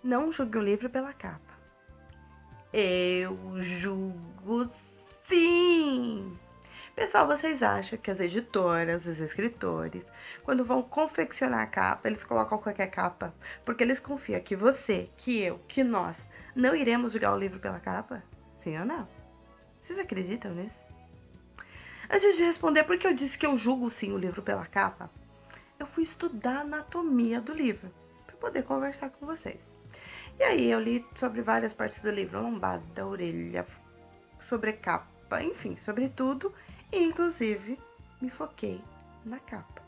Não julgue o livro pela capa. Eu julgo sim! Pessoal, vocês acham que as editoras, os escritores, quando vão confeccionar a capa, eles colocam qualquer capa porque eles confiam que você, que eu, que nós não iremos julgar o livro pela capa? Sim ou não? Vocês acreditam nisso? Antes de responder por que eu disse que eu julgo sim o livro pela capa, eu fui estudar a anatomia do livro para poder conversar com vocês. E aí eu li sobre várias partes do livro, lombada, orelha, sobre capa, enfim, sobre tudo, e inclusive me foquei na capa.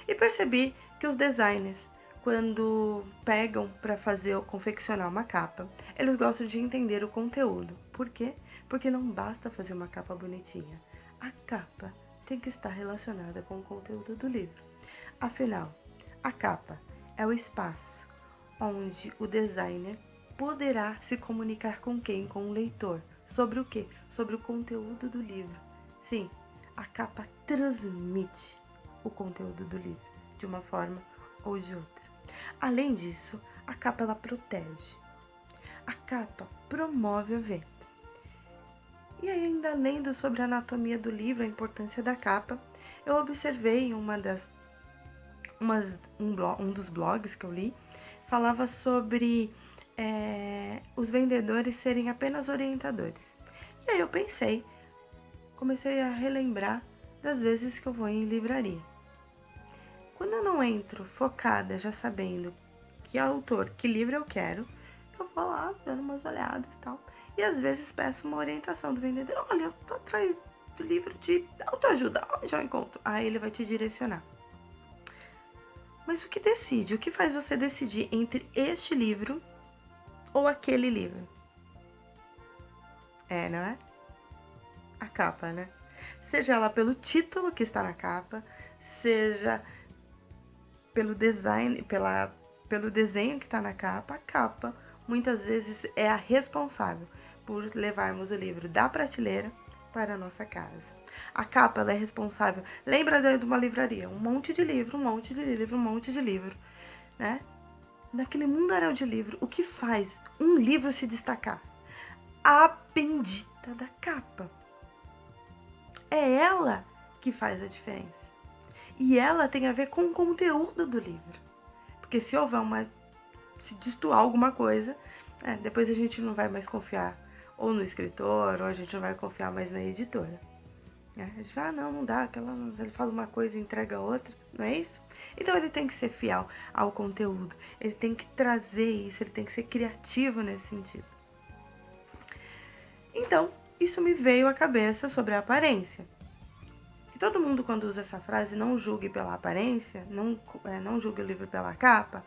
E percebi que os designers, quando pegam para fazer ou confeccionar uma capa, eles gostam de entender o conteúdo. Por quê? Porque não basta fazer uma capa bonitinha. A capa tem que estar relacionada com o conteúdo do livro. Afinal, a capa é o espaço onde o designer poderá se comunicar com quem? Com o leitor. Sobre o quê? Sobre o conteúdo do livro. Sim, a capa transmite o conteúdo do livro, de uma forma ou de outra. Além disso, a capa ela protege. A capa promove a venda. E ainda lendo sobre a anatomia do livro, a importância da capa, eu observei em um dos blogs que eu li, falava sobre os vendedores serem apenas orientadores. E aí eu comecei a relembrar das vezes que eu vou em livraria. Quando eu não entro focada, já sabendo que autor, que livro eu quero, eu vou lá dando umas olhadas e tal. E às vezes peço uma orientação do vendedor. Olha, eu tô atrás do livro de autoajuda, onde eu encontro? Aí ele vai te direcionar. Mas o que decide? O que faz você decidir entre este livro ou aquele livro? Não é? A capa, né? Seja ela pelo título que está na capa, seja pelo design, pelo desenho que está na capa, a capa muitas vezes é a responsável por levarmos o livro da prateleira para a nossa casa. A capa ela é responsável. Lembra dentro de uma livraria, um monte de livro, né? Naquele mundaréu de livro, o que faz um livro se destacar? A bendita da capa. É ela que faz a diferença. E ela tem a ver com o conteúdo do livro. Porque se destoar alguma coisa, depois a gente não vai mais confiar ou no escritor, ou a gente não vai confiar mais na editora. A gente fala, não dá, ele fala uma coisa e entrega outra, não é isso? Então ele tem que ser fiel ao conteúdo, ele tem que trazer isso, ele tem que ser criativo nesse sentido. Então, isso me veio à cabeça sobre a aparência. E todo mundo, quando usa essa frase, não julgue pela aparência, não julgue o livro pela capa,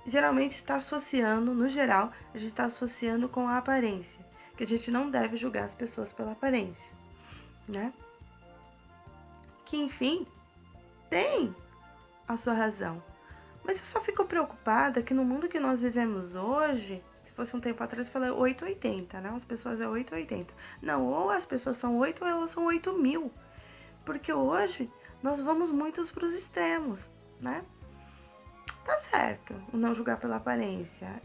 geralmente está associando, no geral, a gente está associando com a aparência, que a gente não deve julgar as pessoas pela aparência, né? Que, enfim, tem a sua razão. Mas eu só fico preocupada que no mundo que nós vivemos hoje, se fosse um tempo atrás, eu falei 880, né? As pessoas é 880. Não, ou as pessoas são 8 ou elas são 8.000. Porque hoje nós vamos muitos para os extremos, né? Tá certo, o não julgar pela aparência.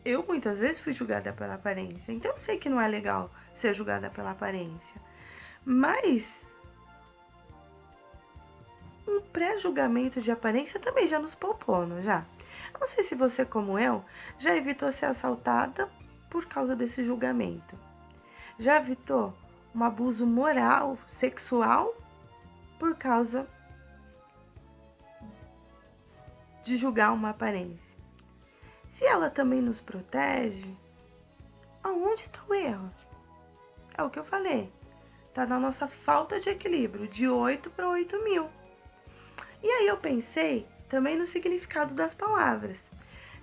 Eu muitas vezes fui julgada pela aparência, então eu sei que não é legal ser julgada pela aparência. Mas um pré-julgamento de aparência também já nos poupou, não já? Não sei se você, como eu, já evitou ser assaltada por causa desse julgamento. Já evitou um abuso moral, sexual, por causa de julgar uma aparência. Se ela também nos protege, aonde está o erro? É o que eu falei. Está na nossa falta de equilíbrio, de 8 para 8.000. E aí eu pensei também no significado das palavras.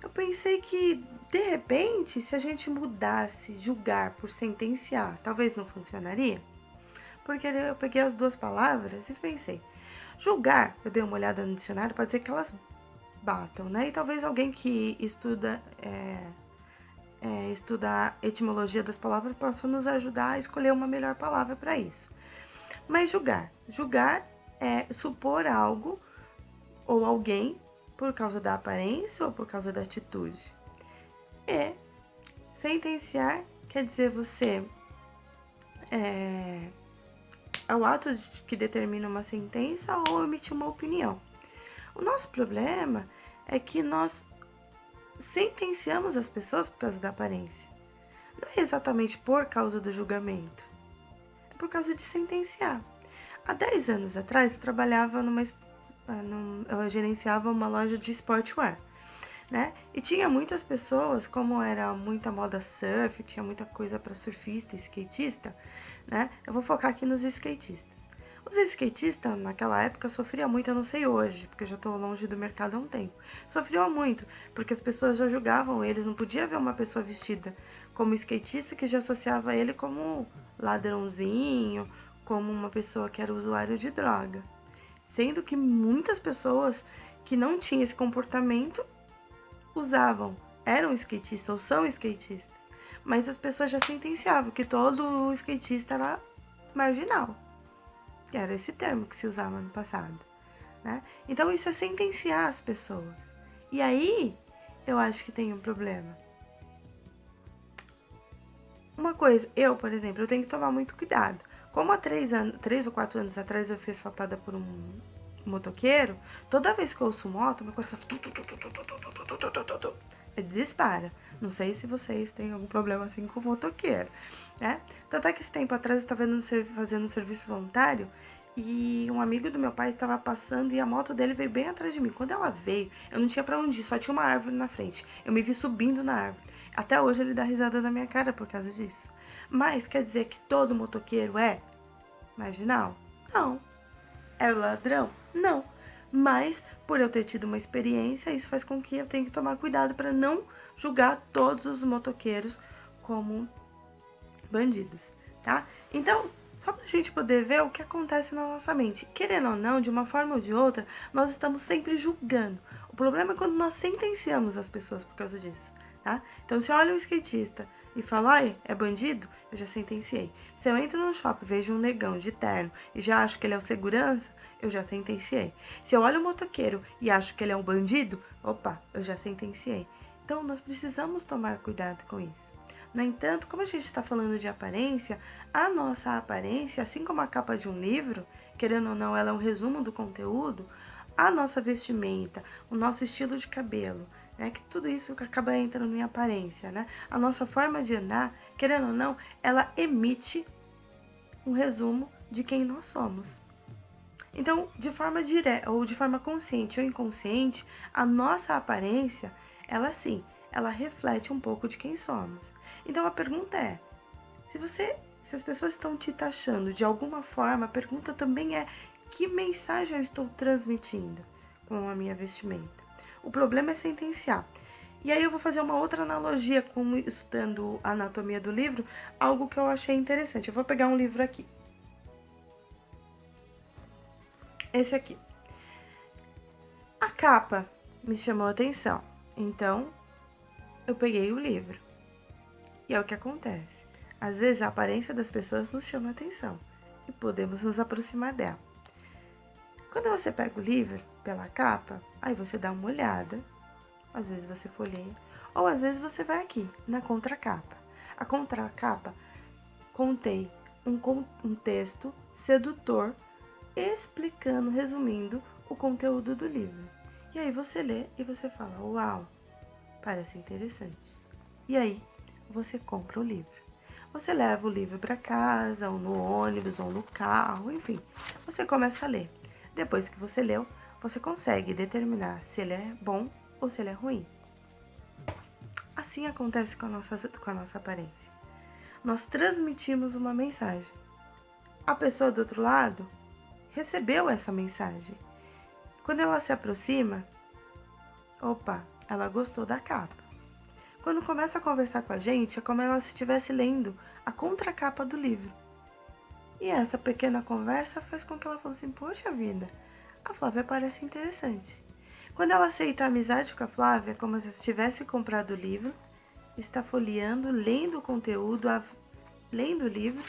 Eu pensei que, de repente, se a gente mudasse julgar por sentenciar, talvez não funcionaria. Porque eu peguei as duas palavras e pensei, julgar, eu dei uma olhada no dicionário, pode ser que elas batam, né? E talvez alguém que estuda a etimologia das palavras possa nos ajudar a escolher uma melhor palavra para isso. Mas julgar é supor algo ou alguém por causa da aparência ou por causa da atitude. E sentenciar quer dizer você é o ato que determina uma sentença ou emitir uma opinião. O nosso problema é que nós sentenciamos as pessoas por causa da aparência. Não é exatamente por causa do julgamento, é por causa de sentenciar. Há 10 anos atrás, eu trabalhava eu gerenciava uma loja de sportwear, né? E tinha muitas pessoas, como era muita moda surf, tinha muita coisa para surfista, skatista, né? Eu vou focar aqui nos skatistas. Os skatistas naquela época sofriam muito, eu não sei hoje, porque eu já estou longe do mercado há um tempo. Sofriam muito, porque as pessoas já julgavam eles, não podia ver uma pessoa vestida como skatista que já associava ele como ladrãozinho, como uma pessoa que era usuário de droga. Sendo que muitas pessoas que não tinham esse comportamento eram skatistas ou são skatistas. Mas as pessoas já sentenciavam que todo skatista era marginal. Que era esse termo que se usava no passado, né? Então isso é sentenciar as pessoas. E aí, eu acho que tem um problema. Uma coisa, eu, por exemplo, eu tenho que tomar muito cuidado. Como há 3 ou 4 anos atrás eu fui assaltada por um motoqueiro, toda vez que eu ouço moto, meu coração dispara. Não sei se vocês têm algum problema assim com o motoqueiro, né? Tanto é que esse tempo atrás eu estava fazendo um serviço voluntário e um amigo do meu pai estava passando e a moto dele veio bem atrás de mim. Quando ela veio, eu não tinha pra onde ir, só tinha uma árvore na frente. Eu me vi subindo na árvore. Até hoje ele dá risada na minha cara por causa disso. Mas quer dizer que todo motoqueiro é marginal? Não. É ladrão? Não. Mas, por eu ter tido uma experiência, isso faz com que eu tenha que tomar cuidado para não julgar todos os motoqueiros como bandidos, tá? Então, só pra gente poder ver o que acontece na nossa mente. Querendo ou não, de uma forma ou de outra, nós estamos sempre julgando. O problema é quando nós sentenciamos as pessoas por causa disso, tá? Então, se eu olho um skatista e falo, ai, é bandido, eu já sentenciei. Se eu entro no shopping e vejo um negão de terno e já acho que ele é o segurança, eu já sentenciei. Se eu olho um motoqueiro e acho que ele é um bandido, opa, eu já sentenciei. Então, nós precisamos tomar cuidado com isso. No entanto, como a gente está falando de aparência, a nossa aparência, assim como a capa de um livro, querendo ou não, ela é um resumo do conteúdo, a nossa vestimenta, o nosso estilo de cabelo, né, que tudo isso acaba entrando em aparência, né? A nossa forma de andar, querendo ou não, ela emite um resumo de quem nós somos. Então, de forma direta, ou de forma consciente ou inconsciente, a nossa aparência, ela sim, ela reflete um pouco de quem somos. Então a pergunta é, se as pessoas estão te taxando de alguma forma, a pergunta também é que mensagem eu estou transmitindo com a minha vestimenta? O problema é sentenciar. E aí eu vou fazer uma outra analogia, como estudando a anatomia do livro, algo que eu achei interessante. Eu vou pegar um livro aqui. Esse aqui. A capa me chamou a atenção, então eu peguei o livro. E é o que acontece. Às vezes a aparência das pessoas nos chama a atenção e podemos nos aproximar dela. Quando você pega o livro pela capa, aí você dá uma olhada, às vezes você folheia, ou às vezes você vai aqui, na contracapa. A contracapa contém um texto sedutor explicando, resumindo o conteúdo do livro. E aí você lê e você fala, uau, parece interessante. E aí você compra o livro. Você leva o livro para casa, ou no ônibus, ou no carro, enfim. Você começa a ler. Depois que você leu, você consegue determinar se ele é bom ou se ele é ruim. Assim acontece com a nossa aparência. Nós transmitimos uma mensagem. A pessoa do outro lado recebeu essa mensagem. Quando ela se aproxima, opa, ela gostou da capa. Quando começa a conversar com a gente, é como ela se estivesse lendo a contracapa do livro. E essa pequena conversa faz com que ela fale assim, poxa vida, a Flávia parece interessante. Quando ela aceita a amizade com a Flávia, é como se tivesse comprado o livro, está folheando, lendo o conteúdo, lendo o livro,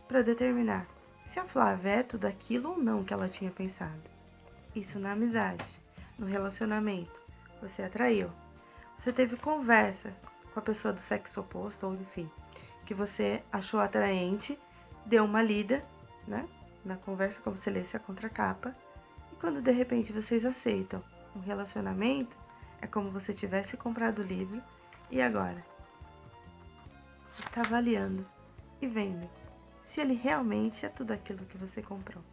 para determinar se a Flávia é tudo aquilo ou não que ela tinha pensado. Isso na amizade, no relacionamento. Você atraiu. você teve conversa com a pessoa do sexo oposto, ou enfim, que você achou atraente, deu uma lida, né? Na conversa, como você lesse a contracapa, e quando de repente vocês aceitam um relacionamento, é como você tivesse comprado o livro e agora está avaliando e vendo se ele realmente é tudo aquilo que você comprou.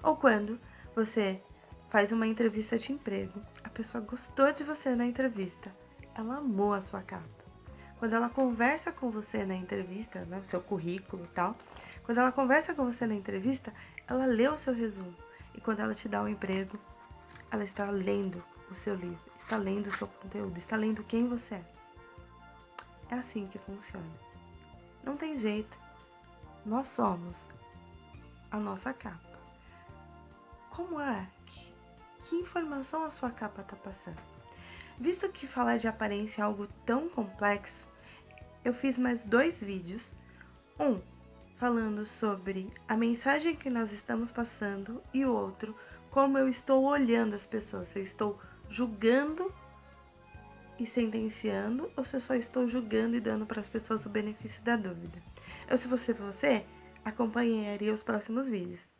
Ou quando você faz uma entrevista de emprego, a pessoa gostou de você na entrevista, ela amou a sua capa. Quando ela conversa com você na entrevista, né, o seu currículo e tal, quando ela conversa com você na entrevista, ela lê o seu resumo. E quando ela te dá o emprego, ela está lendo o seu livro, está lendo o seu conteúdo, está lendo quem você é. É assim que funciona. Não tem jeito. Nós somos a nossa capa. Como é? Que informação a sua capa está passando? Visto que falar de aparência é algo tão complexo, eu fiz mais 2 vídeos. Um falando sobre a mensagem que nós estamos passando e o outro, como eu estou olhando as pessoas. Se eu estou julgando e sentenciando ou se eu só estou julgando e dando para as pessoas o benefício da dúvida. Se você acompanharia os próximos vídeos.